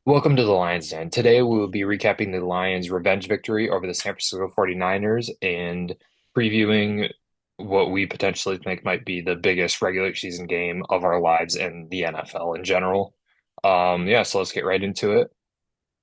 Welcome to the Lions Den. Today we will be recapping the Lions' revenge victory over the San Francisco 49ers and previewing what we potentially think might be the biggest regular season game of our lives in the NFL in general. So let's get right into it.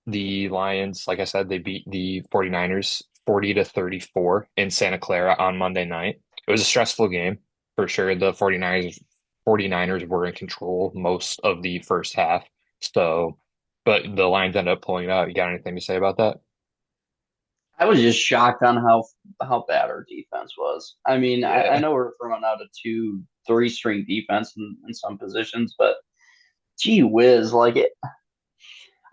The Lions, like I said, they beat the 49ers 40 to 34 in Santa Clara on Monday night. It was a stressful game for sure. The 49ers were in control most of the first half. So, but the Lions ended up pulling it out. You got anything to say about that? I was just shocked on how bad our defense was. I mean, I Yeah. know we're throwing out a two, three string defense in some positions, but gee whiz, like it.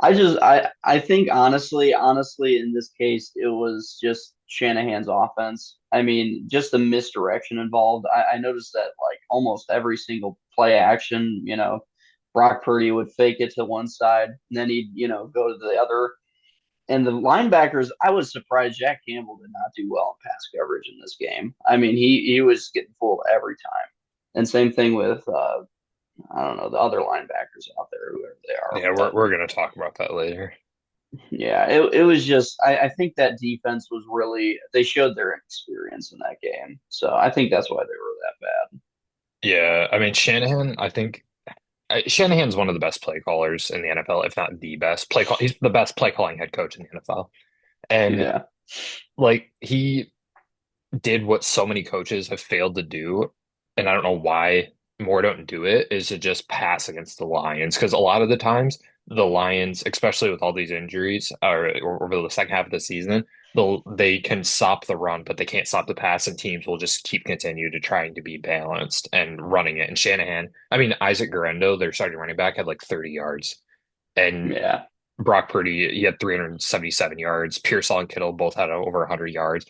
I think honestly, in this case, it was just Shanahan's offense. I mean, just the misdirection involved. I noticed that like almost every single play action, Brock Purdy would fake it to one side, and then he'd go to the other. And the linebackers, I was surprised Jack Campbell did not do well in pass coverage in this game. I mean, he was getting fooled every time. And same thing with I don't know, the other linebackers out there, whoever they are. Yeah, we're But we're gonna talk about that later. yeah, it was just I think that defense was really they showed their inexperience in that game. So I think that's why they were that bad. Yeah, I mean Shanahan, I think Shanahan's one of the best play callers in the NFL, if not the best play call. He's the best play calling head coach in the NFL. And Yeah. like he did what so many coaches have failed to do, and I don't know why more don't do it, is to just pass against the Lions. Because a lot of the times, the Lions, especially with all these injuries, or over the second half of the season, they can stop the run, but they can't stop the pass, and teams will just keep continue to trying to be balanced and running it. And Shanahan, I mean, Isaac Guerendo, their starting running back, had like 30 yards. And Yeah. Brock Purdy, he had 377 yards. Pearsall and Kittle both had over 100 yards.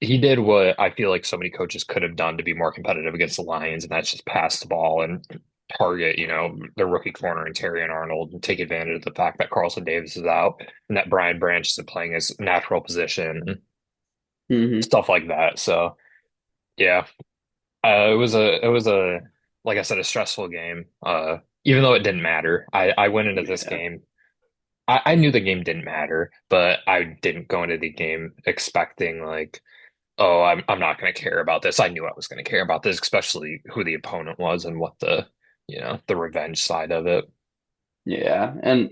He did what I feel like so many coaches could have done to be more competitive against the Lions, and that's just pass the ball and target, the rookie corner and Terry and Arnold and take advantage of the fact that Carlson Davis is out and that Brian Branch isn't playing his natural position, Hmm. stuff like that. So yeah, it was a like I said, a stressful game. Even though it didn't matter, I went into this Yeah. game. I knew the game didn't matter, but I didn't go into the game expecting like, oh, I'm not going to care about this. I knew I was going to care about this, especially who the opponent was and what the revenge side of it. Yeah. And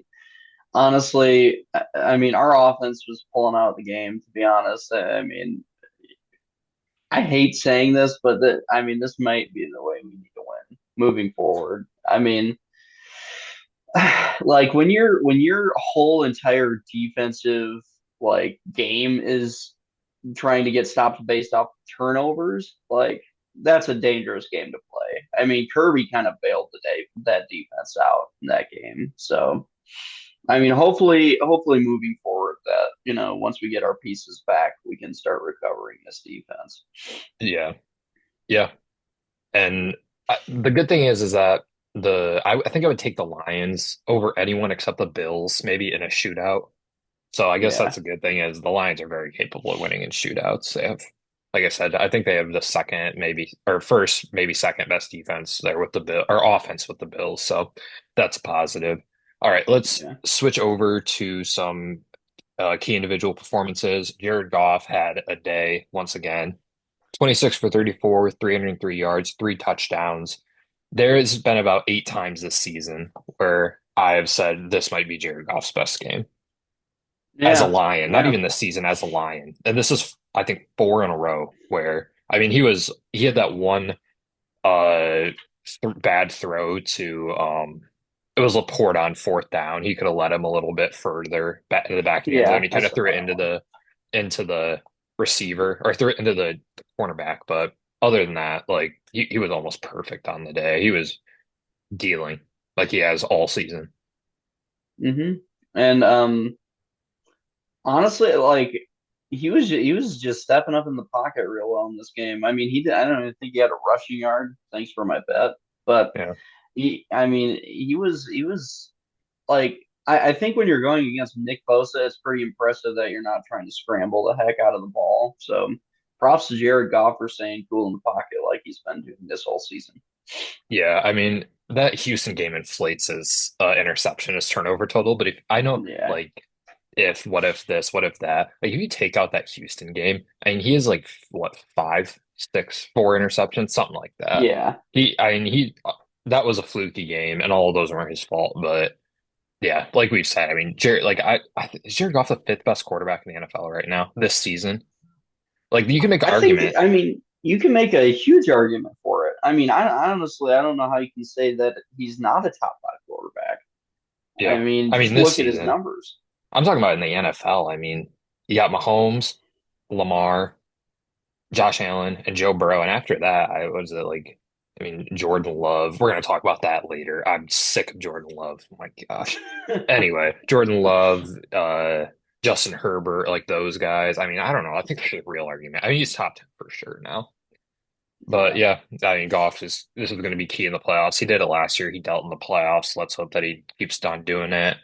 honestly, I mean, our offense was pulling out the game, to be honest. I mean, I hate saying this, but I mean, this might be the way we need to win moving forward. I mean, like when your whole entire defensive like game is trying to get stopped based off turnovers, like that's a dangerous game to play. I mean, Kirby kind of bailed the day that defense out in that game. So I mean, hopefully moving forward that, once we get our pieces back, we can start recovering this defense. Yeah, yeah. And the good thing is that I think I would take the Lions over anyone except the Bills, maybe in a shootout. So I guess that's Yeah. a good thing is the Lions are very capable of winning in shootouts. They have, like I said, I think they have the second, maybe or first, maybe second best defense there with the Bill or offense with the Bills. So that's positive. All right, let's Yeah. switch over to some key individual performances. Jared Goff had a day once again, 26 for 34 with 303 yards, three touchdowns. There has been about eight times this season where I have said this might be Jared Goff's best game as a Yeah. Lion, not Yeah. even this season as a Lion. And this is, I think, four in a row where, I mean, he had that one bad throw to, it was Laporte on fourth down. He could have let him a little bit further back into the back of the end zone. Yeah. He I kind of saw threw it that one. into the receiver or threw it into the cornerback. But other than that, like he was almost perfect on the day. He was dealing like he has all season. Hmm. And honestly, like he was just stepping up in the pocket real well in this game. I mean, I don't even think he had a rushing yard. Thanks for my bet, but Yeah. I mean, he was like I think when you're going against Nick Bosa, it's pretty impressive that you're not trying to scramble the heck out of the ball. So props to Jared Goff for staying cool in the pocket like he's been doing this whole season. Yeah, I mean that Houston game inflates his interception, his turnover total. But if I know, Yeah, like, if what if this, what if that? Like, if you take out that Houston game, I mean, he has like what, five, six, four interceptions, something like that. yeah. I mean, that was a fluky game, and all of those weren't his fault. But yeah, like we've said, I mean, Jared, like is Jared Goff the fifth best quarterback in the NFL right now this season? Like, you can make an I think, argument. I mean, you can make a huge argument for it. I mean, I honestly, I don't know how you can say that he's not a top five quarterback. I Yeah, mean, I mean, just this look at his season. numbers. I'm talking about in the NFL. I mean, you got Mahomes, Lamar, Josh Allen, and Joe Burrow. And after that, I was it like, I mean, Jordan Love. We're going to talk about that later. I'm sick of Jordan Love. Oh my gosh. Anyway, Jordan Love, Justin Herbert, like those guys. I mean, I don't know. I think there's a real argument. I mean, he's top 10 for sure now. But Yeah. yeah, I mean, Goff is this is going to be key in the playoffs. He did it last year. He dealt in the playoffs. Let's hope that he keeps on doing it.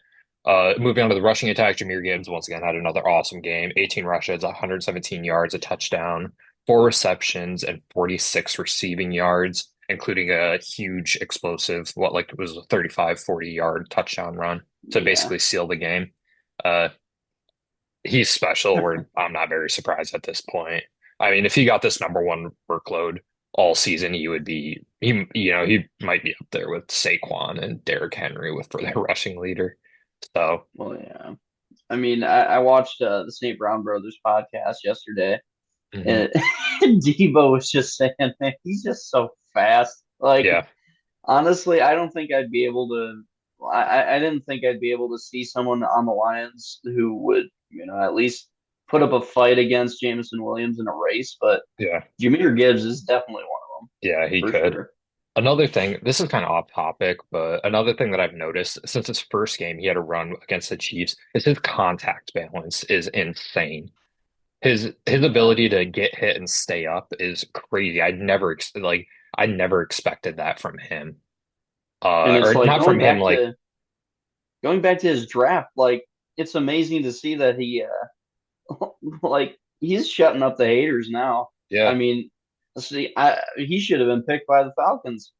Moving on to the rushing attack, Jahmyr Gibbs once again had another awesome game. 18 rushes, 117 yards, a touchdown, four receptions, and 46 receiving yards, including a huge explosive, what like it was a 35, 40-yard touchdown run to Yeah. basically seal the game. Uh, he's special. I'm not very surprised at this point. I mean, if he got this number one workload all season, he might be up there with Saquon and Derrick Henry with for their rushing leader. So Well, yeah. I mean, I watched the St. Brown Brothers podcast yesterday, mhm. and Debo was just saying, man, he's just so fast. Like, Yeah, honestly, I don't think I'd be able to. I didn't think I'd be able to see someone on the Lions who would, at least put up a fight against Jameson Williams in a race. But yeah, Jahmyr Gibbs is definitely one of them yeah, he for could. sure. Another thing, this is kind of off topic, but another thing that I've noticed since his first game he had a run against the Chiefs is his contact balance is insane. His Yeah, ability to get hit and stay up is crazy. I never expected that from him. and it's Or like not from him, like going back to his draft. Like, it's amazing to see that like he's shutting up the haters now. I yeah, mean, see, he should have been picked by the Falcons.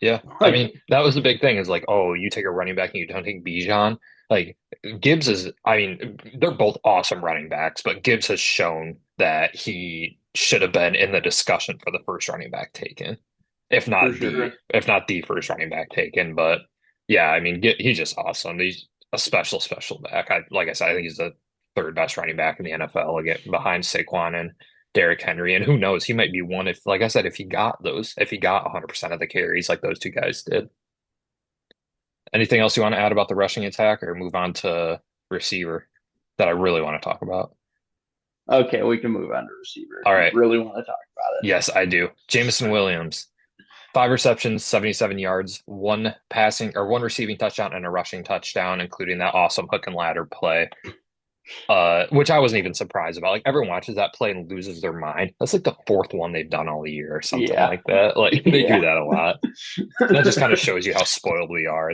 yeah. I Like, mean, that was the big thing is like, oh, you take a running back and you don't take Bijan. Like Gibbs is, I mean, they're both awesome running backs, but Gibbs has shown that he should have been in the discussion for the first running back taken, for sure. if not the first running back taken. But yeah, I mean, he's just awesome. He's a special back. Like I said, I think he's the third best running back in the NFL, again behind Saquon and Derrick Henry. And who knows, he might be one if, like I said, if he got 100% of the carries like those two guys did. Anything else you want to add about the rushing attack or move on to receiver that I really want to talk about? Okay, we can move on to receiver if All you right. really want to talk about it. Yes, I do. Jameson Williams, five receptions, 77 yards, one receiving touchdown and a rushing touchdown, including that awesome hook and ladder play. Which I wasn't even surprised about. Like everyone watches that play and loses their mind. That's like the fourth one they've done all year or something Yeah, like that. Like they do yeah. that a lot. That just kind of shows you how spoiled we are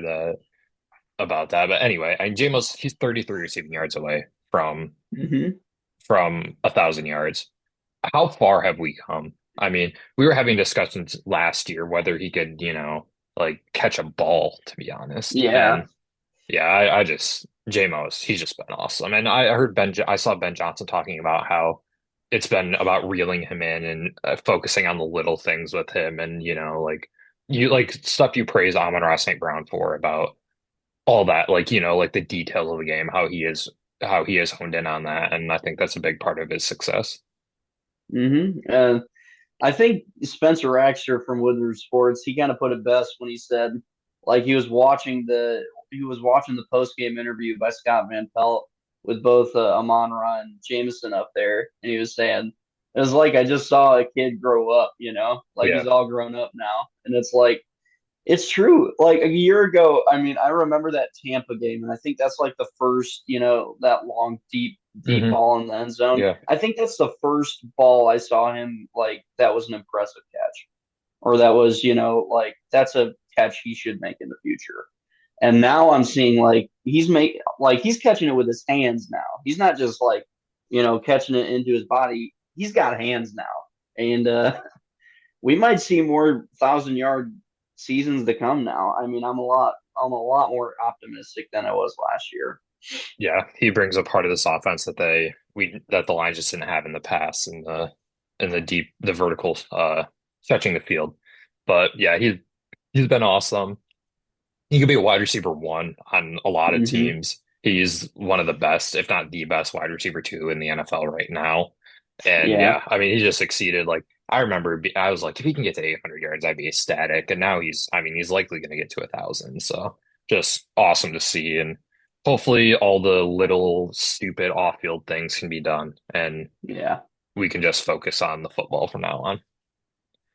about that. But anyway, I mean, he's 33 receiving yards away hmm from 1,000 yards. How far have we come? I mean, we were having discussions last year whether he could, like catch a ball, to be honest. Yeah. And yeah, I just he's just been awesome. And I saw Ben Johnson talking about how it's been about reeling him in and focusing on the little things with him, and like you like stuff you praise Amon-Ra St. Brown for about all that, like like the details of the game, how he is honed in on that, and I think that's a big part of his success. And I think Spencer Raxter from Woodward Sports, he kind of put it best when he said, like he was watching the post game interview by Scott Van Pelt with both Amon-Ra and Jameson up there, and he was saying it was like I just saw a kid grow up, like Yeah. he's all grown up now, and it's like it's true. Like a year ago, I mean, I remember that Tampa game, and I think that's like the first, that long, deep Hmm. ball in the end zone. Yeah. I think that's the first ball I saw him like that was an impressive catch, or that was, like that's a catch he should make in the future. And now I'm seeing he's catching it with his hands now. He's not just like, catching it into his body. He's got hands now, and we might see more 1,000 yard seasons to come now. I mean, I'm a lot more optimistic than I was last year. Yeah, he brings a part of this offense that the Lions just didn't have in the past in the deep the vertical stretching the field. But yeah, he's been awesome. He could be a wide receiver one on a lot of Hmm. teams. He's one of the best, if not the best wide receiver two in the NFL right now. And Yeah, yeah, I mean, he just succeeded. Like I remember, I was like, if he can get to 800 yards, I'd be ecstatic. And now I mean, he's likely going to get to 1,000. So just awesome to see. And hopefully, all the little stupid off-field things can be done, and yeah, we can just focus on the football from now on.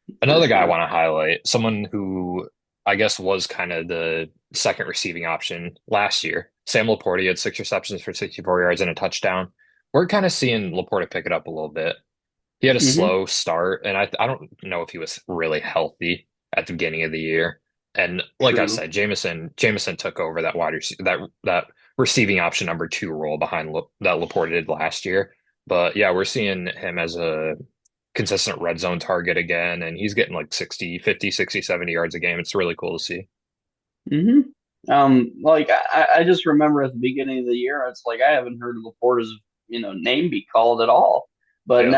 for Another guy I sure. want to highlight, someone who I guess was kind of the second receiving option last year. Sam Laporta had 6 receptions for 64 yards and a touchdown. We're kind of seeing Laporta pick it up a little bit. He had a Hmm. slow start, and I don't know if he was really healthy at the beginning of the year. And like I True. said, Jameson took over that that receiving option number two role behind that Laporta did last year. But yeah, we're seeing him as a consistent red zone target again, and he's getting like 60, 50, 60, 70 yards a game. It's really cool to see. Hmm. Like I just remember at the beginning of the year, it's like I haven't heard of Laporta's, name be called at all. But Yeah.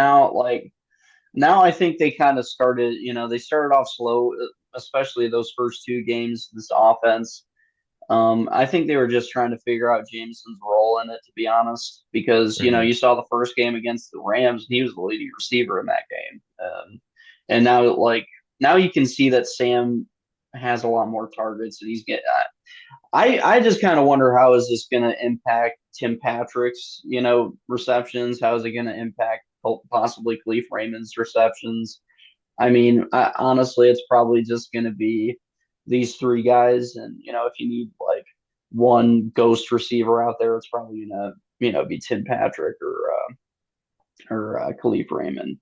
now I think they kind of started, they started off slow, especially those first two games, this offense. I think they were just trying to figure out Jameson's role in it, to be honest, because Hmm. you saw the first game against the Rams, and he was the leading receiver in that game. And now you can see that Sam has a lot more targets, and he's getting. I just kind of wonder how is this going to impact Tim Patrick's receptions? How is it going to impact possibly Khalif Raymond's receptions? I mean, honestly, it's probably just going to be these three guys, and if you need like one ghost receiver out there, it's probably gonna be Tim Patrick or Khalif Raymond.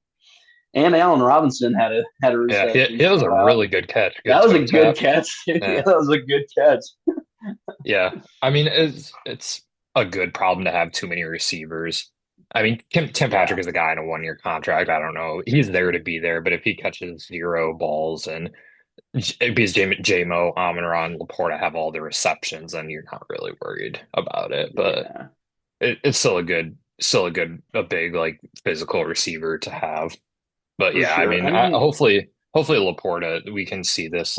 And Allen Robinson had a Yeah, reception it was a shutout. really good catch, good That was a toe good tap. catch. Yeah, Yeah. that was a good catch. Yeah. I mean, it's a good problem to have too many receivers. I mean, Tim Yeah, Patrick is a guy in a 1 year contract. I don't know. He's there to be there, but if he catches zero balls and because JMO, Amon-Ra, and Laporta have all the receptions, then you're not really worried about it. But yeah, it's a big like physical receiver to have. But for yeah, I sure. mean, I mean, hopefully Laporta, we can see this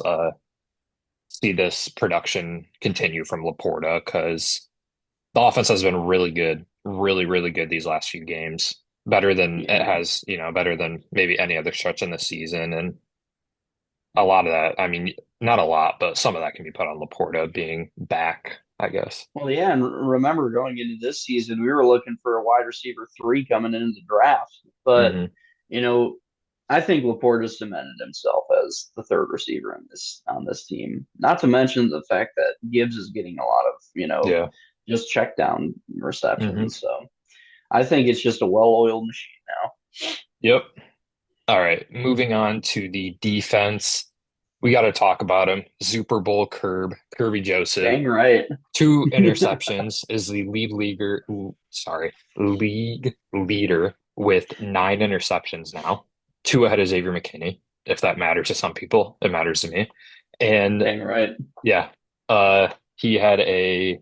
production continue from Laporta because the offense has been really good, really, really good these last few games. Better than it yeah. has, better than maybe any other stretch in the season. And a lot of that, I mean, not a lot, but some of that can be put on Laporta being back, I guess. Well, yeah, and remember going into this season, we were looking for a wide receiver three coming into the draft, but Hmm. you know, I think Laporte has cemented himself as the third receiver on this team. Not to mention the fact that Gibbs is getting a lot of Yeah. just check down Hmm. receptions. So I think it's just a well-oiled machine now. Yep. All right. Moving on to the defense. We got to talk about him. Super Bowl Kirby Joseph. Dang right. 2 interceptions is the league leader with 9 interceptions now. Two ahead of Xavier McKinney. If that matters to some people, it matters to me. And Dang right. yeah, he had a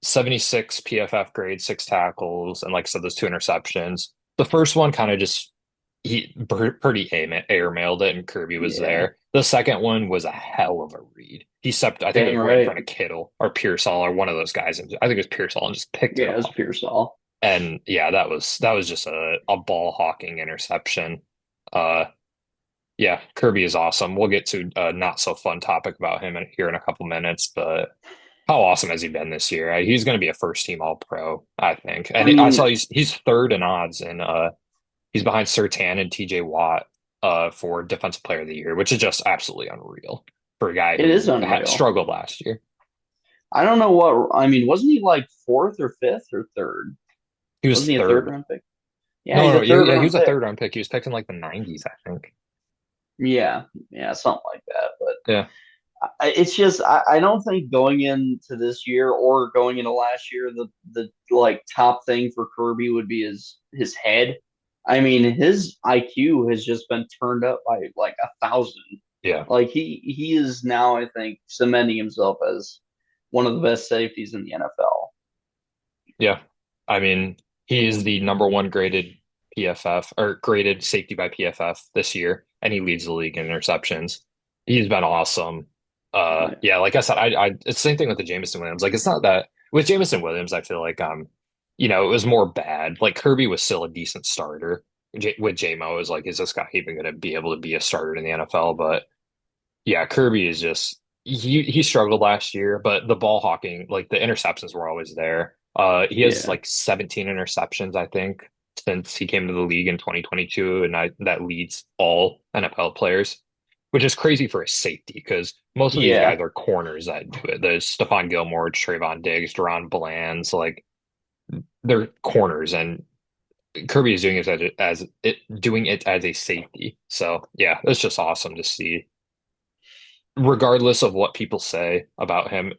76 PFF grade, 6 tackles, and like I said, those 2 interceptions. The first one kind of just pretty airmailed it, and Kirby was Yeah. there. The second one was a hell of a read. He stepped, I think it Dang was right in right. front of Kittle or Pearsall or one of those guys, and I think it was Pearsall, and just picked it Yeah, it was off. Pearsall. And yeah, that was just a ball hawking interception. Uh, yeah, Kirby is awesome. We'll get to a not so fun topic about him here in a couple minutes, but how awesome has he been this year? He's going to be a first team All Pro, I think. I And I mean, saw he's third in odds, and he's behind Sertan and TJ Watt for Defensive Player of the Year, which is just absolutely unreal for a guy it is who unreal. struggled last year. I don't know what I mean. Wasn't he like fourth or fifth or third? He was Wasn't he a third third. round pick? Yeah, No, he's no, a yeah, third yeah, he round was a pick. third round pick. He was picked in like the 90s, I think. Yeah, yeah, something like that. But Yeah. it's just I don't think going into this year or going into last year the like top thing for Kirby would be his head. I mean, his IQ has just been turned up by like 1,000. Yeah. Like he is now, I think, cementing himself as one of the best safeties in the NFL. Yeah. I mean, he is the number one graded PFF or graded safety by PFF this year, and he leads the league in interceptions. He's been awesome. Right. Yeah, like I said, it's the same thing with the Jameson Williams. Like it's not that with Jameson Williams, I feel like it was more bad. Like Kirby was still a decent starter. With JMO is like, is this guy even going to be able to be a starter in the NFL? But yeah, Kirby is just he struggled last year, but the ball hawking, like the interceptions were always there. He has Yeah. like 17 interceptions, I think, since he came to the league in 2022, and that leads all NFL players, which is crazy for a safety because most of these Yeah. guys are corners that do it. There's Stephon Gilmore, Trayvon Diggs, Deron Bland's, like they're corners, and Kirby is doing it as a safety. So yeah, it's just awesome to see regardless of what people say about him,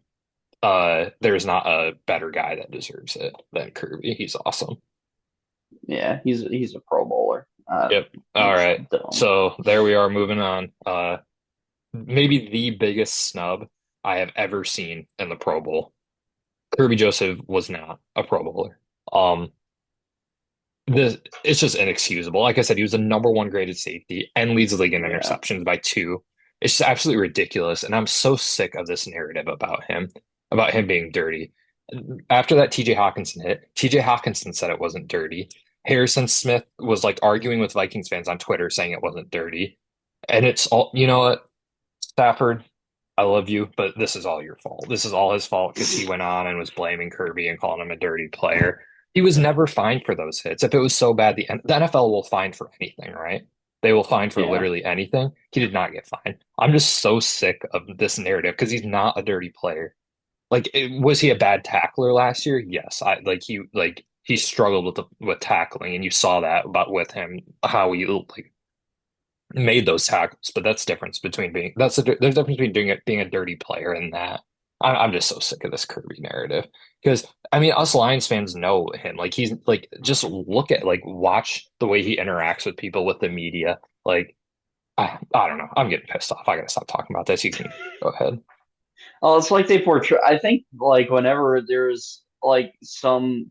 there's not a better guy that deserves it than Kirby. He's awesome. Yeah. He's a Pro Bowler. Yep. All It's right. dumb. So there we are moving on. Maybe the biggest snub I have ever seen in the Pro Bowl. Kirby Joseph was not a Pro Bowler. Um, this it's just inexcusable. Like I said, he was the number one graded safety and leads the league in Yeah. interceptions by two. It's just absolutely ridiculous, and I'm so sick of this narrative about him being dirty. After that TJ Hawkinson hit, TJ Hawkinson said it wasn't dirty. Harrison Smith was like arguing with Vikings fans on Twitter saying it wasn't dirty. And it's all, you know what, Stafford, I love you, but this is all your fault. This is all his fault because he went on and was blaming Kirby and calling him a dirty player. He was never fined for those hits. If it was so bad, the NFL will fine for anything, right? They will fine for Yeah. literally anything. He did not get fined. I'm just so sick of this narrative because he's not a dirty player. Like, was he a bad tackler last year? Yes. He struggled with tackling, and you saw that about with him how he like made those tackles, but there's a difference between being a dirty player and that. I'm just so sick of this Kirby narrative because I mean us Lions fans know him. Like he's like just watch the way he interacts with people with the media. Like I don't know. I'm getting pissed off. I gotta stop talking about this. You can go ahead. Oh, it's like they portray. I think like whenever there's like something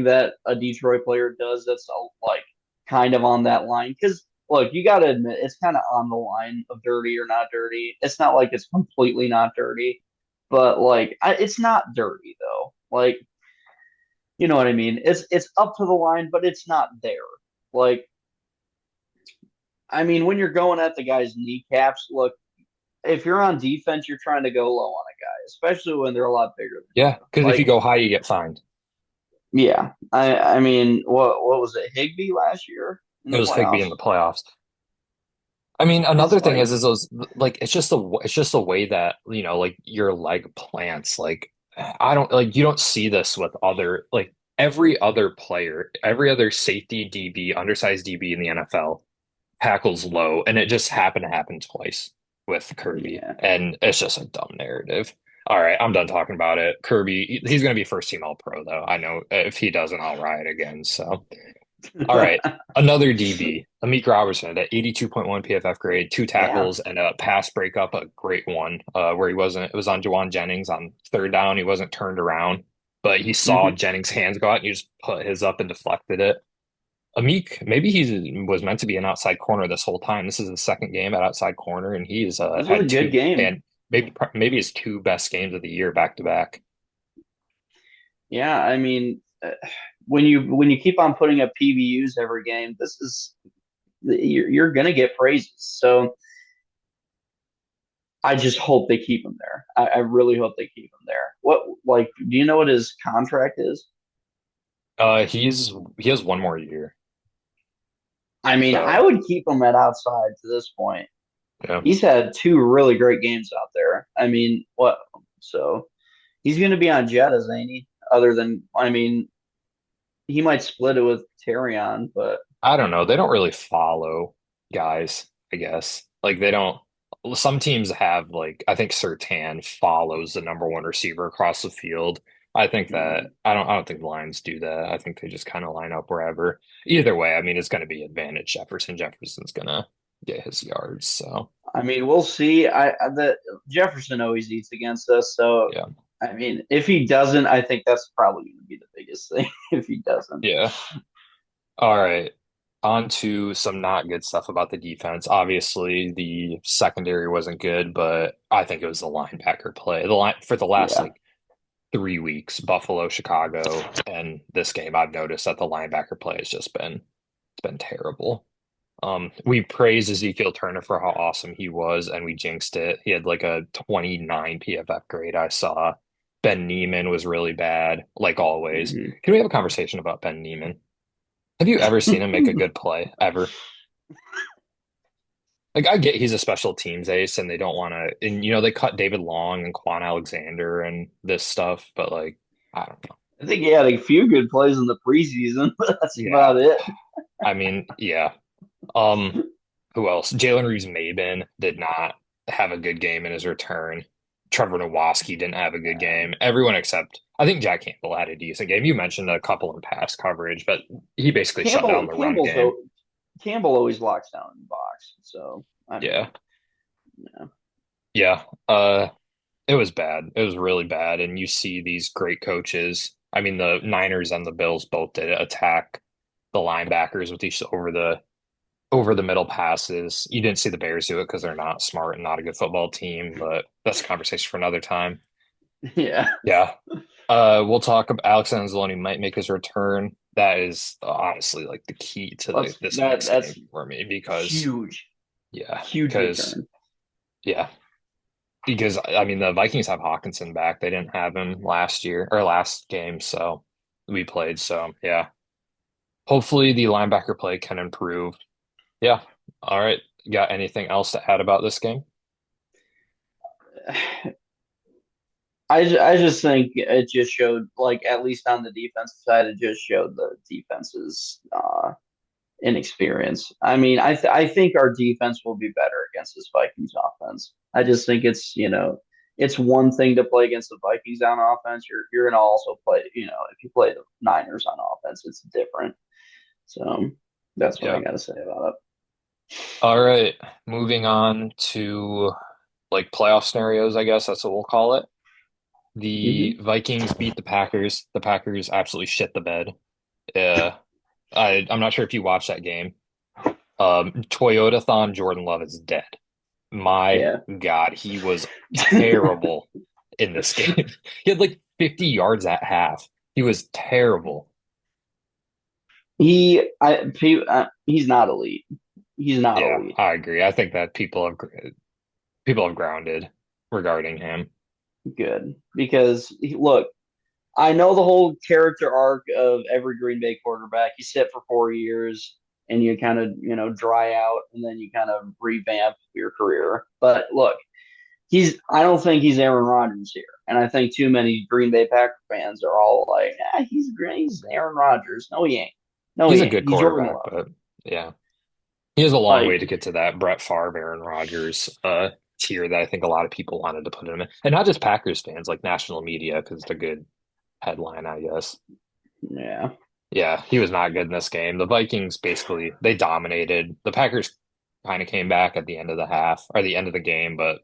that a Detroit player does that's like kind of on that line. Because look, you got to admit it's kind of on the line of dirty or not dirty. It's not like it's completely not dirty, but like it's not dirty though. Like you know what I mean? It's up to the line, but it's not there. Like I mean, when you're going at the guy's kneecaps, look, if you're on defense, you're trying to go low on a guy, especially when they're a lot bigger than Yeah, you. because if you Like, go high, you get fined. yeah, I mean, what was it, Higby last year in It the was Higby in playoffs? the playoffs. I mean, It's another thing like, is those like it's just the way that like your leg plants. Like I don't like you don't see this with other like every other player, every other safety DB, undersized DB in the NFL tackles low, and it just happened to happen twice with Kirby, yeah, and it's just a dumb narrative. All right, I'm done talking about it. Kirby, he's going to be first team All Pro though. I know if he doesn't, I'll riot again. So. All right. Another DB, Amik Robertson, at 82.1 PFF grade, two yeah, tackles and a pass breakup, a great one, where it was on Jawan Jennings on third down. He wasn't turned around, but he saw hmm Jennings' hands go out and he just put his up and deflected it. Amik, maybe he was meant to be an outside corner this whole time. This is his second game at outside corner, and he's This was a had good two, game. and maybe his two best games of the year back to back. Yeah, I mean, when you keep on putting up PBUs every game, this is you're gonna get praises. So I just hope they keep him there. I really hope they keep him there. What like, do you know what his contract is? He has one more year, I mean, I so would keep him at outside to this point. yeah. He's had two really great games out there. I mean, what? So he's going to be on Jettas, ain't he? Other than, I mean, he might split it with Terrion, but I don't know. They don't really follow guys, I guess. Like they don't some teams have like I think Sertan follows the number one receiver across the field. mm, I don't think the Lions do that. I think they just kind of line up wherever. Either way, I mean it's gonna be advantage Jefferson. Jefferson's gonna get his yards. So I mean, we'll see. The Jefferson always eats against us, so yeah, I mean, if he doesn't, I think that's probably going to be the biggest thing. If he doesn't, yeah. All right. On to some not good stuff about the defense. Obviously, the secondary wasn't good, but I think it was the linebacker play. The line for the last yeah, like 3 weeks, Buffalo, Chicago, and this game, I've noticed that the linebacker play has just been it's been terrible. We praised Ezekiel Turner for how awesome he was, and we jinxed it. He had like a 29 PFF grade I saw. Ben Neiman was really bad, like always. hmm. Can we have a conversation about Ben Neiman? Have you ever seen him make a good play ever? Like I get he's a special teams ace and they don't want to and they cut David Long and Quan Alexander and this stuff, but like I don't know. I think he had a few good plays in the preseason, but that's Yeah. about it. I mean, yeah. Um, who else? Jalen Reeves-Maybin did not have a good game in his return. Trevor Nowaski didn't have a good game. Everyone except I think Jack Campbell had a decent game. You mentioned a couple in pass coverage, but he basically shut down Campbell the run Campbell's game. Campbell always locks down in the box, so I Yeah. mean, yeah, Yeah. It was bad. It was really bad. And you see these great coaches. I mean, the Niners and the Bills both did attack the linebackers with each over the middle passes. You didn't see the Bears do it because they're not smart and not a good football team, but that's a conversation for another time. yeah. Yeah. We'll talk about Alex Anzalone might make his return. That is honestly like the key to this next That's game for me because huge, yeah, huge because return. yeah, because I mean the Vikings have Hawkinson back. They didn't have him last year or last game, so we played. So yeah, hopefully the linebacker play can improve. Yeah. All right. Got anything else to add about this game? I just think it just showed, like, at least on the defensive side, it just showed the defense's inexperience. I mean, I think our defense will be better against this Vikings offense. I just think it's one thing to play against the Vikings on offense. You're gonna also play, if you play the Niners on offense, it's different. So that's what I Yeah. got to say about All right. Moving on to like playoff scenarios, I guess that's what we'll call it. it. The Vikings beat the Packers. The Packers absolutely shit the bed. Uh, I'm not sure if you watched that game. Toyotathon Jordan Love is dead. My Yeah. God, he was terrible in this game. He had like 50 yards at half. He was terrible. He's not elite. He's not Yeah, elite. I agree. I think that people have grounded regarding him. Good because look, I know the whole character arc of every Green Bay quarterback. You sit for 4 years and you kind of, dry out and then you kind of revamp your career. But look, I don't think he's Aaron Rodgers here. And I think too many Green Bay Packer fans are all like, he's Aaron Rodgers. No, he ain't. No, He's he a ain't. good He's Jordan quarterback, Love. but yeah. He has a long way to Like, get to that Brett Favre, Aaron Rodgers tier that I think a lot of people wanted to put him in. And not just Packers fans, like national media, because it's a good headline, I guess. yeah. Yeah, he was not good in this game. The Vikings basically they dominated. The Packers kind of came back at the end of the half or the end of the game, but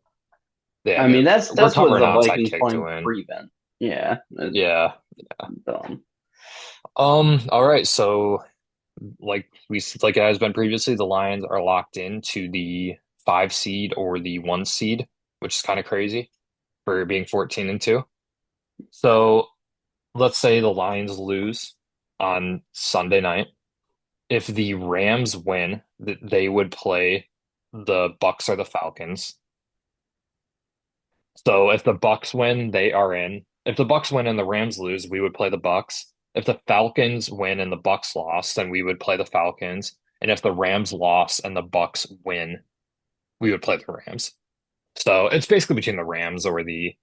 they I had mean, to that's what recover an the onside Vikings kick to playing win. prevent. Yeah. Yeah. Dumb. All right. So like it has been previously, the Lions are locked into the 5 seed or the 1 seed, which is kind of crazy for being 14-2. So let's say the Lions lose on Sunday night. If the Rams win, they would play the Bucks or the Falcons. So if the Bucks win, they are in. If the Bucks win and the Rams lose, we would play the Bucks. If the Falcons win and the Bucks lost, then we would play the Falcons. And if the Rams lost and the Bucks win, we would play the Rams. So it's basically between the Rams or the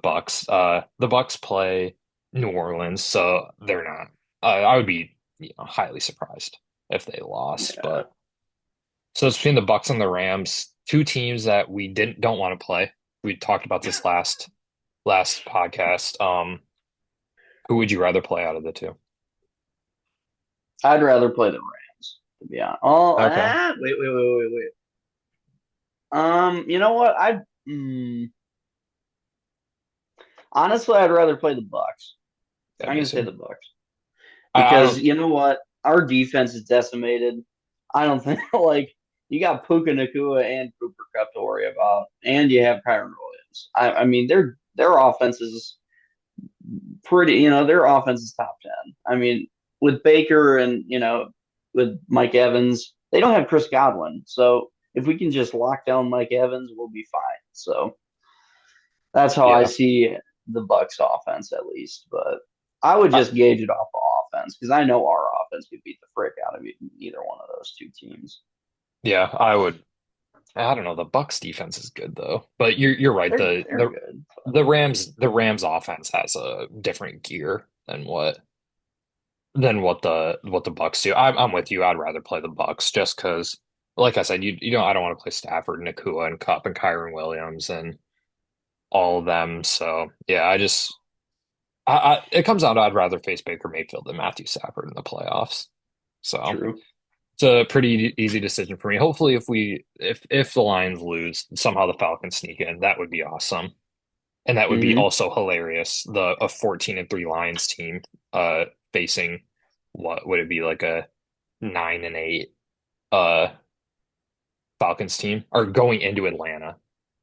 Bucks. The Bucks play New Orleans, so they're not. I would be highly surprised if they lost. Yeah. But so it's between the Bucks and the Rams, two teams that we don't want to play. We talked about this last podcast. Who would you rather play out of the two? I'd rather play the Rams, to be honest. Oh, Okay. wait. You know what? Honestly, I'd rather play the Bucks. Yeah, I'm me gonna say too. the Bucks I because don't. you know what? Our defense is decimated. I don't think like you got Puka Nakua and Cooper Cup to worry about, and you have Kyron Williams. I mean, their offense is pretty. Their offense is top 10. I mean, with Baker and with Mike Evans, they don't have Chris Godwin, so if we can just lock down Mike Evans, we'll be fine. So that's how I Yeah. see the Bucks offense at least. But I would I, just gauge it off of offense because I know our offense could beat the frick out of either one of those two teams. yeah, I would. I don't know. The Bucks defense is good though, but you're right. They're good. The Rams offense has a different gear than what the Bucks do. I'm with you. I'd rather play the Bucks just because, like I said, you know I don't want to play Stafford, Nakua, and Cup and Kyron Williams and all of them. So yeah, it comes out I'd rather face Baker Mayfield than Matthew Stafford in the playoffs. So True. it's a pretty easy decision for me. Hopefully, if the Lions lose, somehow the Falcons sneak in, that would be awesome. And that would be Hmm. also hilarious. The a 14-3 Lions team facing what would it be like a 9-8 uh Falcons team or going into Atlanta.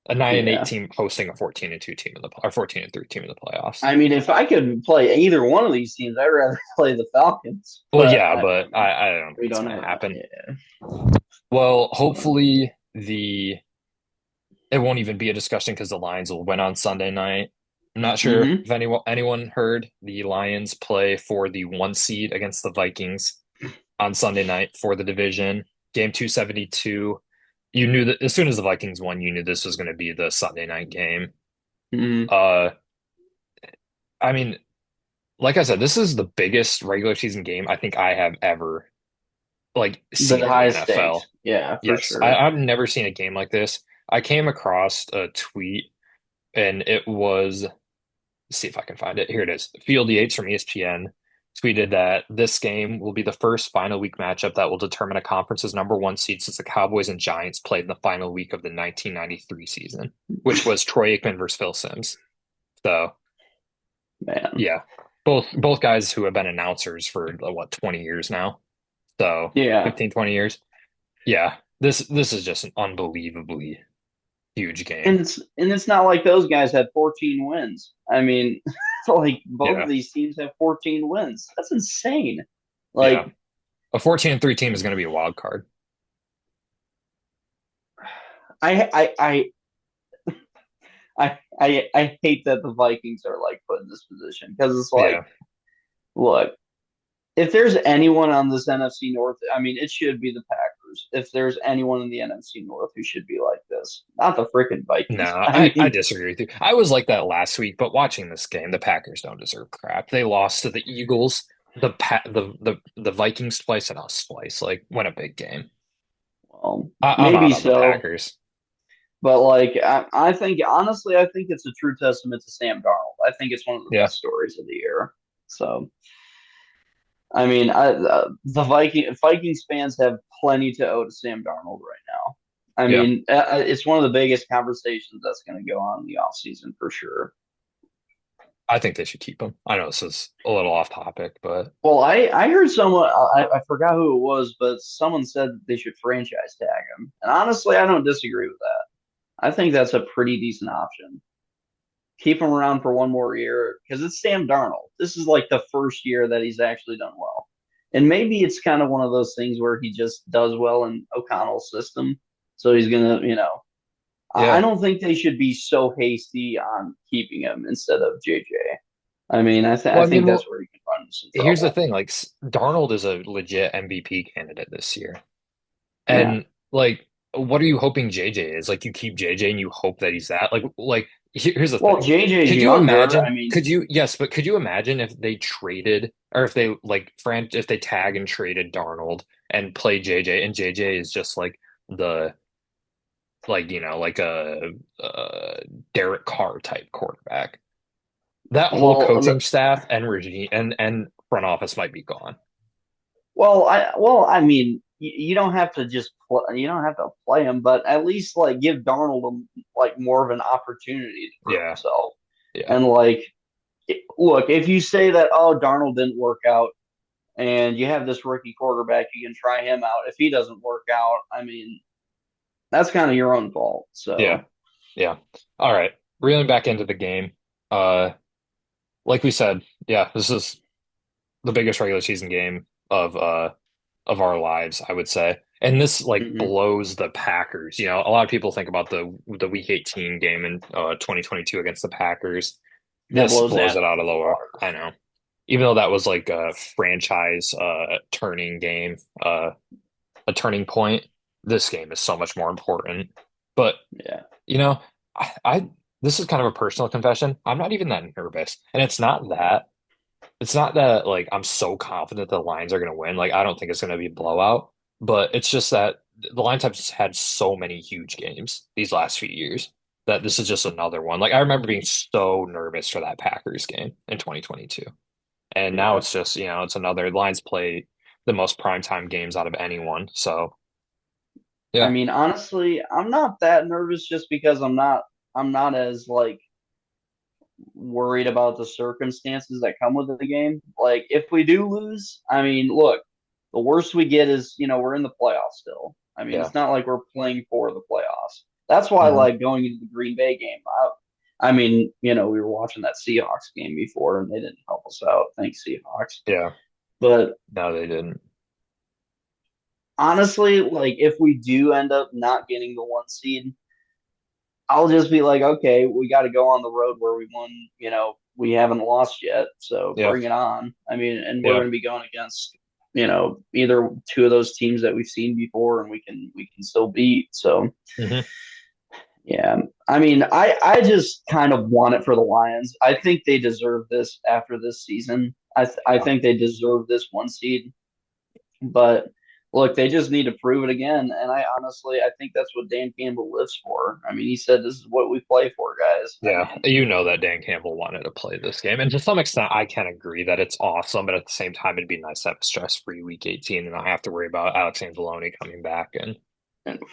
A 9-8 Yeah. team hosting a 14-2 team in the or 14-3 team in the playoffs. I mean, if I could play either one of these teams, I'd rather play the Falcons. Well, But yeah, but I don't think we it's don't gonna have that. happen. Yeah. Well, So. hopefully it won't even be a discussion because the Lions will win on Sunday night. I'm not sure Hmm. if anyone heard the Lions play for the 1 seed against the Vikings on Sunday night for the division. Game 272. You knew that as soon as the Vikings won, you knew this was going to be the Sunday night game. Hmm. Uh, I mean, like I said, this is the biggest regular season game I think I have ever like The seen in the highest stakes. NFL. Yeah, for Yes, sure. I've never seen a game like this. I came across a tweet and it was, let's see if I can find it. Here it is. Field Yates from ESPN tweeted that this game will be the first final week matchup that will determine a conference's number one seed since the Cowboys and Giants played in the final week of the 1993 season, which was Troy Aikman versus Phil Simms. So Man. yeah, both guys who have been announcers for what 20 years now. So Yeah. 15, 20 years. Yeah, this is just an unbelievably huge And game. it's not like those guys had 14 wins. I mean, like both of Yeah, these teams have 14 wins. That's insane. yeah. Like A 14-3 team is going to be a wild card. I I I I hate that the Vikings are like put in this position because it's like, Yeah, look, if there's anyone on this NFC North, I mean, it should be the Packers. If there's anyone in the NFC North who should be like this, not the freaking no, Vikings. I I mean, disagree with you. I was like that last week, but watching this game, the Packers don't deserve crap. They lost to the Eagles, the Vikings twice, and us twice. Like, win a big game. I'm out maybe on the so. Packers. But like, I think honestly, I think it's a true testament to Sam Darnold. I think it's one of the Yeah, best stories of the year. So, I mean, the Vikings fans have plenty to owe to Sam Darnold right now. I yeah. mean, it's one of the biggest conversations that's going to go on in the offseason for sure. I think they should keep him. I know this is a little off topic, but Well, I heard someone, I forgot who it was, but someone said they should franchise tag him. And honestly, I don't disagree with that. I think that's a pretty decent option. Keep him around for one more year because it's Sam Darnold. This is like the first year that he's actually done well. And maybe it's kind of one of those things where he just does well in O'Connell's system. So he's going to, I yeah. don't think they should be so hasty on keeping him instead of JJ. I mean, I Well, I think mean, that's well, where he can run into some here's the trouble. thing: like Darnold is a legit MVP candidate this year. Yeah. And like, what are you hoping JJ is? Like, you keep JJ and you hope that he's that. Here's the Well, thing. JJ's Could you younger. I imagine? mean, Yes, but could you imagine if they traded or if they if they tag and traded Darnold and play JJ and JJ is just like the like a Derek Carr type quarterback. That whole well, coaching staff and regime and front office might be gone. I mean, you don't have to you don't have to play him, but at least like give Darnold like more of an opportunity to prove Yeah, himself. yeah, And like, look, if you say that, oh, Darnold didn't work out, and you have this rookie quarterback, you can try him out. If he doesn't work out, I mean, that's kind of your own fault. yeah, So, yeah. All right, reeling back into the game. Uh, like we said, yeah, this is the biggest regular season game of our lives, I would say. And this like mhm. blows the Packers. You know, a lot of people think about the Week 18 game in 2022 against the Packers. That This blows blows that it out of out the of the water. water. I know. Even though that was like a franchise turning game, a turning point, this game is so much more important. But Yeah. you know, I this is kind of a personal confession. I'm not even that nervous. And it's not that like I'm so confident the Lions are going to win. Like I don't think it's going to be a blowout, but it's just that the Lions have just had so many huge games these last few years that this is just another one. Like I remember being so nervous for that Packers game in 2022. And now Yeah. it's just, you know, it's another Lions play the most primetime games out of anyone. So, I yeah. mean, honestly, I'm not that nervous just because I'm not as like worried about the circumstances that come with the game. Like if we do lose, I mean, look, the worst we get is, we're in the playoffs still. I mean, Yeah. it's not like we're playing for the playoffs. That's why Hmm. like going into the Green Bay game, I mean, we were watching that Seahawks game before and they didn't help us out. Thanks, Seahawks. Yeah. But No, they didn't. honestly, like if we do end up not getting the one seed, I'll just be like, okay, we got to go on the road where we won. We haven't lost yet, so Yeah. bring it on. I mean, and we're Yeah. going to be going against, either two of those teams that we've seen before, and we can still beat. So Hmm. yeah, I mean, I just kind of want it for the Lions. I think they deserve this after this season. I Yeah. think they deserve this one seed. But look, they just need to prove it again. And I think that's what Dan Campbell lives for. I mean, he said, this is what we play for, guys. I Yeah, mean, you know that Dan Campbell wanted to play this game. And to some extent, I can agree that it's awesome, but at the same time, it'd be nice to have a stress-free week 18 and not have to worry about Alex Anzalone coming back. And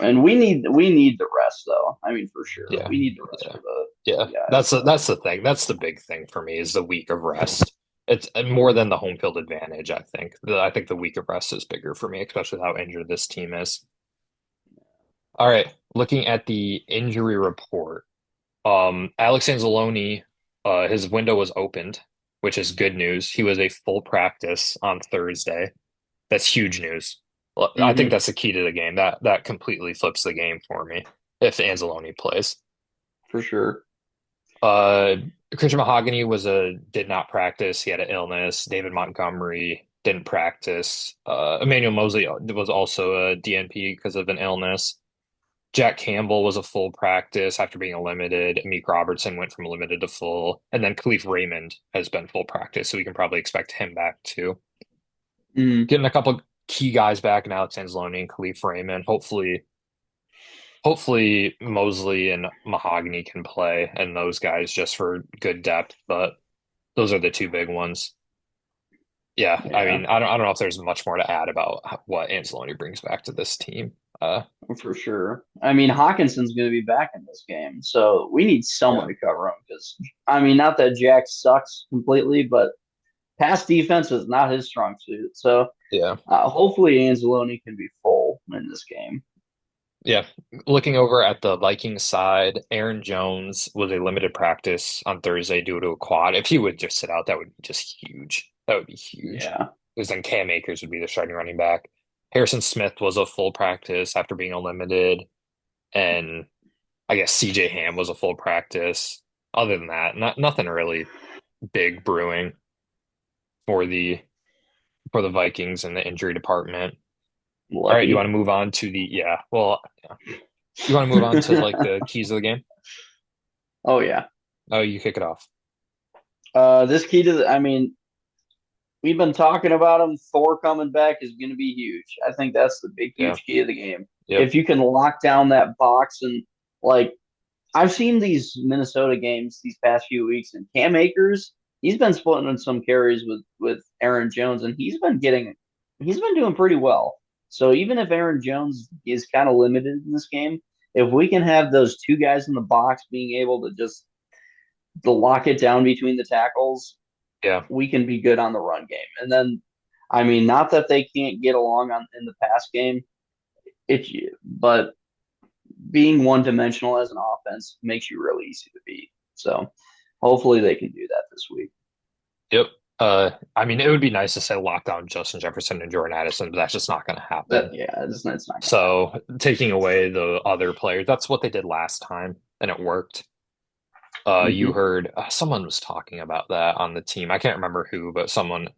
and we need the rest though. I mean, for sure, yeah, we need the rest yeah, for the yeah. guys. So That's the thing. That's the big thing for me is the week of rest. It's more than the home field advantage, I think. I think the week of rest is bigger for me, especially with how injured this team is. All right, looking at the injury report. Alex Anzalone, his window was opened, which is good news. He was a full practice on Thursday. That's huge news. Well, I think hmm that's the key to the game. That completely flips the game for me if Anzalone plays. for sure. Uh, Christian Mahogany did not practice. He had an illness. David Montgomery didn't practice. Emmanuel Mosley was also a DNP because of an illness. Jack Campbell was a full practice after being a limited. Meek Robertson went from limited to full. And then Khalif Raymond has been full practice, so we can probably expect him back too. hmm Getting a couple key guys back now, Anzalone and Khalif Raymond. Hopefully Mosley and Mahogany can play and those guys just for good depth, but those are the two big ones. Yeah, I Yeah, mean, I don't know if there's much more to add about what Anzalone brings back to this team. for sure. I mean, Hawkinson's going to be back in this game, so we need someone Yeah, to cover him because I mean, not that Jack sucks completely, but pass defense is not his strong suit. So yeah. hopefully Anzalone can be full in this game. Yeah, looking over at the Vikings side, Aaron Jones was a limited practice on Thursday due to a quad. If he would just sit out, that would be just huge. That would be huge. Yeah. Because then Cam Akers would be the starting running back. Harrison Smith was a full practice after being a limited, and I guess CJ Ham was a full practice. Other than that, nothing really big brewing for the Vikings and the injury department. All right, you want Lucky. to move on to the yeah, well, yeah. You want to move on to like the keys of the game? Oh yeah. Oh, you kick it off. This key to I mean, we've been talking about him. Thor coming back is going to be huge. I think that's the big, Yeah. huge key of the game. Yep. If you can lock down that box and like, I've seen these Minnesota games these past few weeks, and Cam Akers, he's been splitting in some carries with Aaron Jones, and he's been doing pretty well. So even if Aaron Jones is kind of limited in this game, if we can have those two guys in the box being able to just to lock it down between the tackles, Yeah. we can be good on the run game. And then, I mean, not that they can't get along on in the pass game, it but being one dimensional as an offense makes you really easy to beat. So hopefully they can do that this week. Yep. I mean, it would be nice to say lock down Justin Jefferson and Jordan Addison, but that's just not going to That happen. yeah, it's not gonna happen. So taking away the other players, that's what they did last time, and it worked. You Mm-hmm. heard someone was talking about that on the team. I can't remember who, but someone, I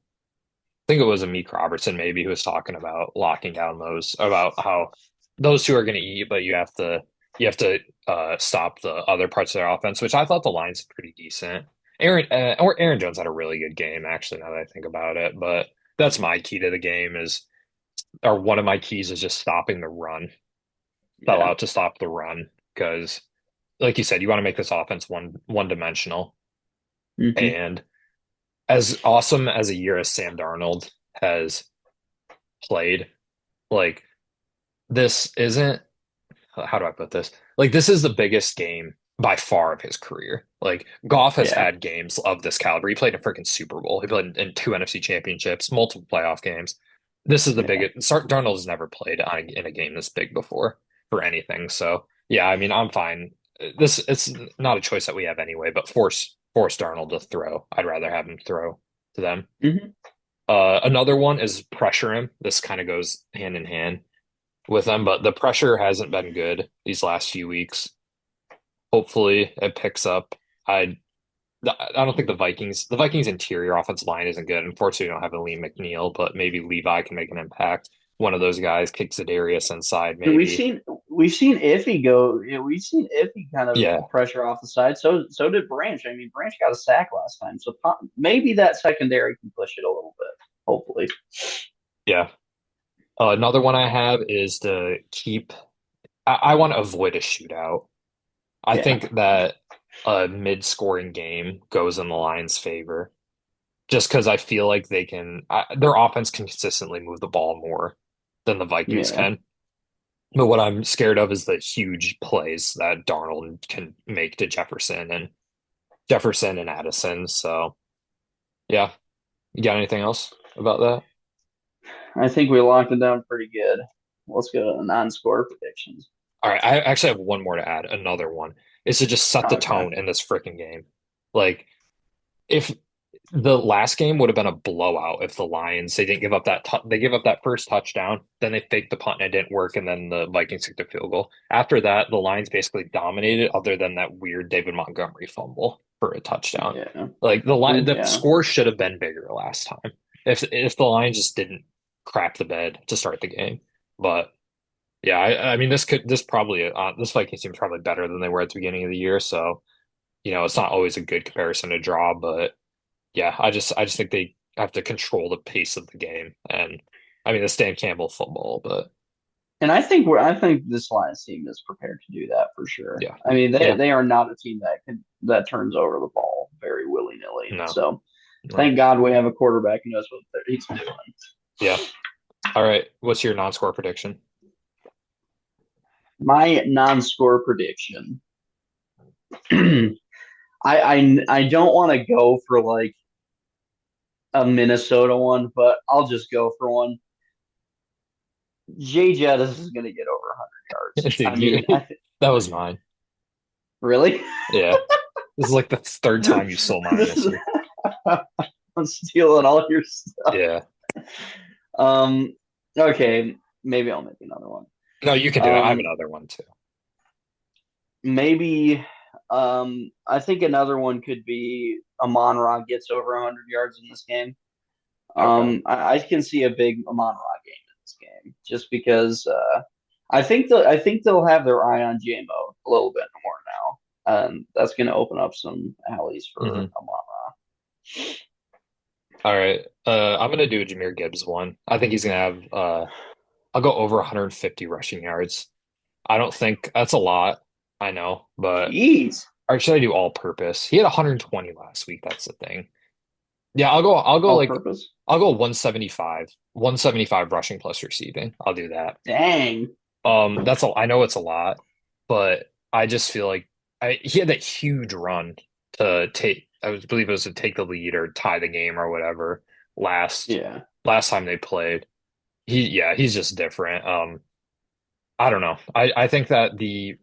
think it was Amik Robertson, maybe, who was talking about locking down those, about how those two are going to eat, but you have to stop the other parts of their offense, which I thought the line's pretty decent. Aaron Jones had a really good game, actually, now that I think about it. But that's my key to the game is, or one of my keys is just stopping the run. Sell Yeah. out to stop the run because, like you said, you want to make this offense one dimensional. Mm-hmm. And as awesome as a year as Sam Darnold has played, like this isn't, how do I put this? Like this is the biggest game by far of his career. Like Goff has Yeah. had games of this caliber. He played in a freaking Super Bowl. He played in two NFC championships, multiple playoff games. This is the Yeah. biggest. Darnold has never played in a game this big before for anything. So yeah, I mean, I'm fine. This it's not a choice that we have anyway, but force Darnold to throw. I'd rather have him throw to them. Mm-hmm. Another one is pressure him. This kind of goes hand in hand with them, but the pressure hasn't been good these last few weeks. Hopefully it picks up. I don't think the Vikings interior offensive line isn't good. Unfortunately, we don't have a Lee McNeil, but maybe Levi can make an impact. One of those guys kicks Darius inside, And maybe. we've seen Iffy go. You know, we've seen Iffy kind of Yeah, pressure off the side. So did Branch. I mean, Branch got a sack last time, so maybe that secondary can push it a little bit. Hopefully, yeah. Another one I have is to keep. I want to avoid a shootout. I yeah, think that a mid-scoring game goes in the Lions' favor, just because I feel like their offense can consistently move the ball more than the Vikings yeah. can. But what I'm scared of is the huge plays that Darnold can make to Jefferson and Addison. So yeah, you got anything else about that? I think we locked it down pretty good. Let's go to non-score predictions. All right, I actually have one more to add. Another one is to just set the Okay. tone in this freaking game. Like if the last game would have been a blowout if the Lions they didn't give up they gave up that first touchdown, then they faked the punt and it didn't work, and then the Vikings took the field goal. After that, the Lions basically dominated, other than that weird David Montgomery fumble for a touchdown. Yeah. Like the Yeah. score should have been bigger last time if the Lions just didn't crap the bed to start the game. But yeah, I mean this Vikings team is probably better than they were at the beginning of the year, so it's not always a good comparison to draw, but yeah, I just think they have to control the pace of the game. And I mean, the Stan Campbell football, but And I think this Lions team is prepared to do that for sure. yeah, I mean, yeah, they are not a team that turns over the ball very willy nilly. no, So no, thank God we have a quarterback who knows what he's doing. yeah. All right, what's your non-score prediction? My non-score prediction. I don't want to go for like a Minnesota one, but I'll just go for one. Jay Jettis is going to get over 100 yards. I Dude, mean, that was mine. really? Yeah, this is like the third time you stole mine This this is year. I'm stealing all your stuff. Yeah, Um, okay, maybe I'll make another one. no, you can do it. I have Um, another one too. maybe I think another one could be Amon Ra gets over 100 yards in this game. Okay. I can see a big Amon Ra game in this game just because I think they'll have their eye on JMO a little bit more now. That's going to open up some alleys for Hmm. Amon Ra. All right. I'm gonna do a Jahmyr Gibbs one. I think he's gonna have. I'll go over 150 rushing yards. I don't think that's a lot. I know, but Jeez. or should I do all purpose? He had 120 last week. That's the thing. Yeah, I'll go all like purpose. I'll go 175. 175 rushing plus receiving. I'll do that. Dang. That's a I know it's a lot, but I just feel like he had that huge run to take believe it was to take the lead or tie the game or whatever last Yeah. last time they played. He's just different. I don't know. I think that the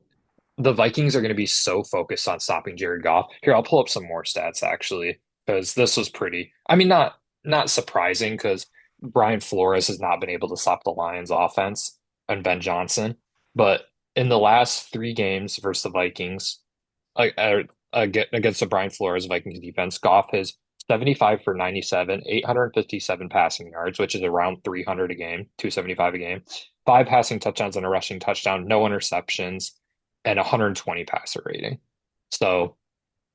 Vikings are going to be so focused on stopping Jared Goff. Here, I'll pull up some more stats actually, because this was pretty, I mean, not surprising because Brian Flores has not been able to stop the Lions offense and Ben Johnson. But in the last three games versus the Vikings, against the Brian Flores Vikings defense, Goff has 75 for 97, 857 passing yards, which is around 300 a game, 275 a game, five passing touchdowns and a rushing touchdown, no interceptions, and 120 passer rating. So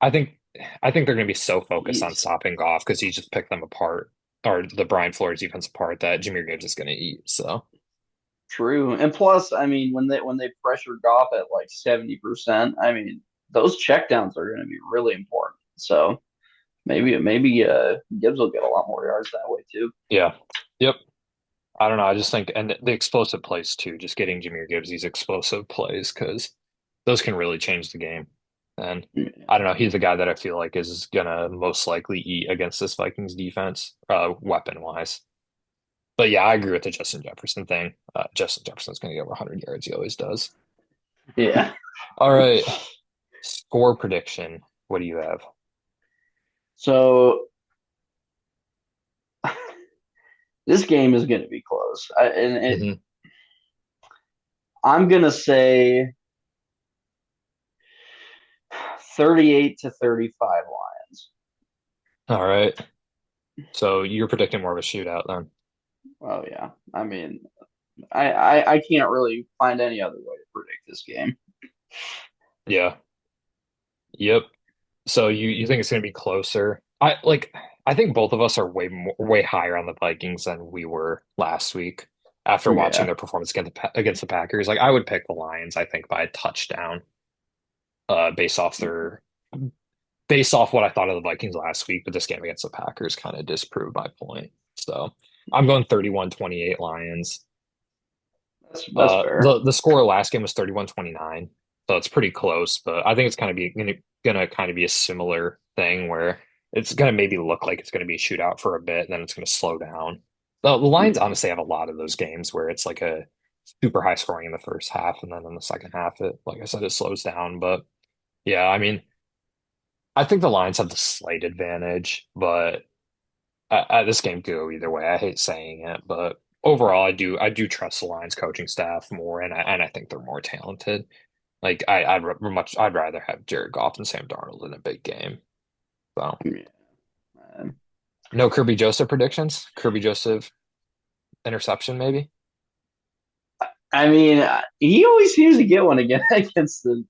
I think I think they're going to be so focused on Jeez. stopping Goff because he just picked them apart, or the Brian Flores defense apart, that Jameer Gibbs is going to eat. So True. And plus, I mean, when they pressure Goff at like 70%, I mean, those checkdowns are going to be really important. So maybe Gibbs will get a lot more yards that way too. yeah, yep. I don't know. I just think, and the explosive plays too, just getting Jameer Gibbs these explosive plays because those can really change the game. And Yeah. I don't know. He's the guy that I feel like is gonna most likely eat against this Vikings defense, weapon wise. But yeah, I agree with the Justin Jefferson thing. Justin Jefferson's gonna get over 100 yards. He always does. Yeah. All right, score prediction. What do you have? So this game is going to be close. Hmm. I'm going to say 38 to 35 Lions. All right. So you're predicting more of a shootout then? Oh yeah. I mean, I can't really find any other way to predict this game. Yeah. Yep. So you think it's going to be closer? I think both of us are way higher on the Vikings than we were last week after watching Yeah. their performance against the Packers. Like I would pick the Lions, I think by a touchdown, uh, based off their based off what I thought of the Vikings last week, but this game against the Packers kind of disproved my point. So I'm going 31-28 Lions. That's fair. The score last game was 31-29, so it's pretty close, but I think it's kind of be gonna kind of be a similar thing where it's gonna maybe look like it's gonna be a shootout for a bit, and then it's gonna slow down. The Lions Yeah. honestly have a lot of those games where it's like a super high scoring in the first half, and then in the second half, it like I said, it slows down. But yeah, I mean, I think the Lions have the slight advantage, but this game could go either way. I hate saying it, but overall, I do trust the Lions coaching staff more, and I think they're more talented. Like I'd rather have Jared Goff and Sam Darnold in a big game. So Yeah. Man. no Kirby Joseph predictions. Kirby Joseph interception maybe. I mean, he always seems to get one again against the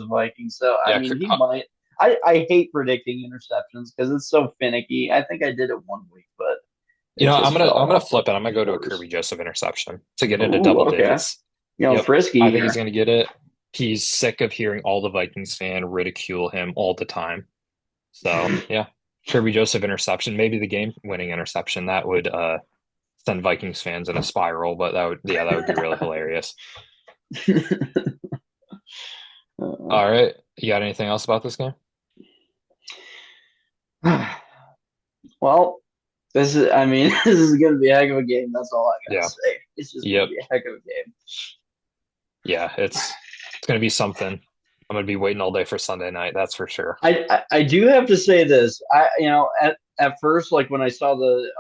Vikings. So I Yeah, mean, he might. I hate predicting interceptions because it's so finicky. I think I did it one week, but you it know just fell I'm gonna off flip it. I'm gonna the go to a course. Kirby Joseph interception to get into Ooh, double okay. digits. Yep, I Frisky think he's here. gonna get it. He's sick of hearing all the Vikings fan ridicule him all the time. So yeah, Kirby Joseph interception, maybe the game-winning interception. That would send Vikings fans in a spiral, but that would be really hilarious. Uh, All right, you got anything else about this game? well, this is. I mean, this is going to be a heck of a game. That's all I gotta Yeah. say. It's just going to Yep. be a heck of a game. Yeah. It's gonna be something. I'm gonna be waiting all day for Sunday night. That's for sure. I do have to say this. At first, like when I saw the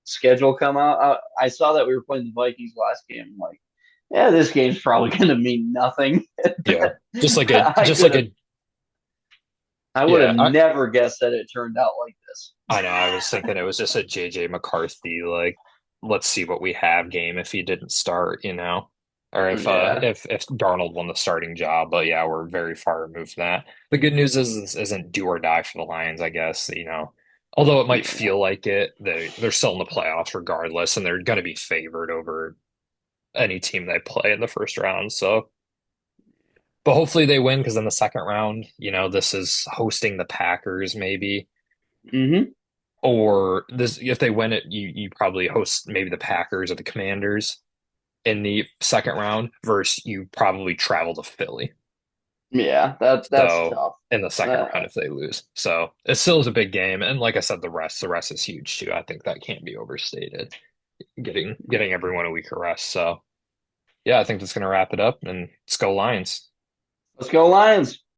schedule come out, I saw that we were playing the Vikings last game. I'm like, yeah, this game's probably going to mean nothing. Yeah. Just like a I just could like have, a I would have yeah. never guessed that it turned out like this. I know. I was thinking it was just a JJ McCarthy like let's see what we have game if he didn't start, or Yeah, if Darnold won the starting job. But yeah, we're very far removed from that. The good news is this isn't do or die for the Lions, I guess, Although it might yeah, feel like it, they're still in the playoffs regardless, and they're gonna be favored over any team they play in the first round. So but hopefully they win because in the second round, this is hosting the Packers maybe. Hmm. Or this, if they win it, you probably host maybe the Packers or the Commanders in the second round versus you probably travel to Philly. Yeah, that's So tough. in the second round Uh, if they lose. So it still is a big game. And like I said, the rest is huge too. I think that can't be overstated. Getting everyone a week of rest. So yeah, I think that's gonna wrap it up and let's go Lions. let's go Lions.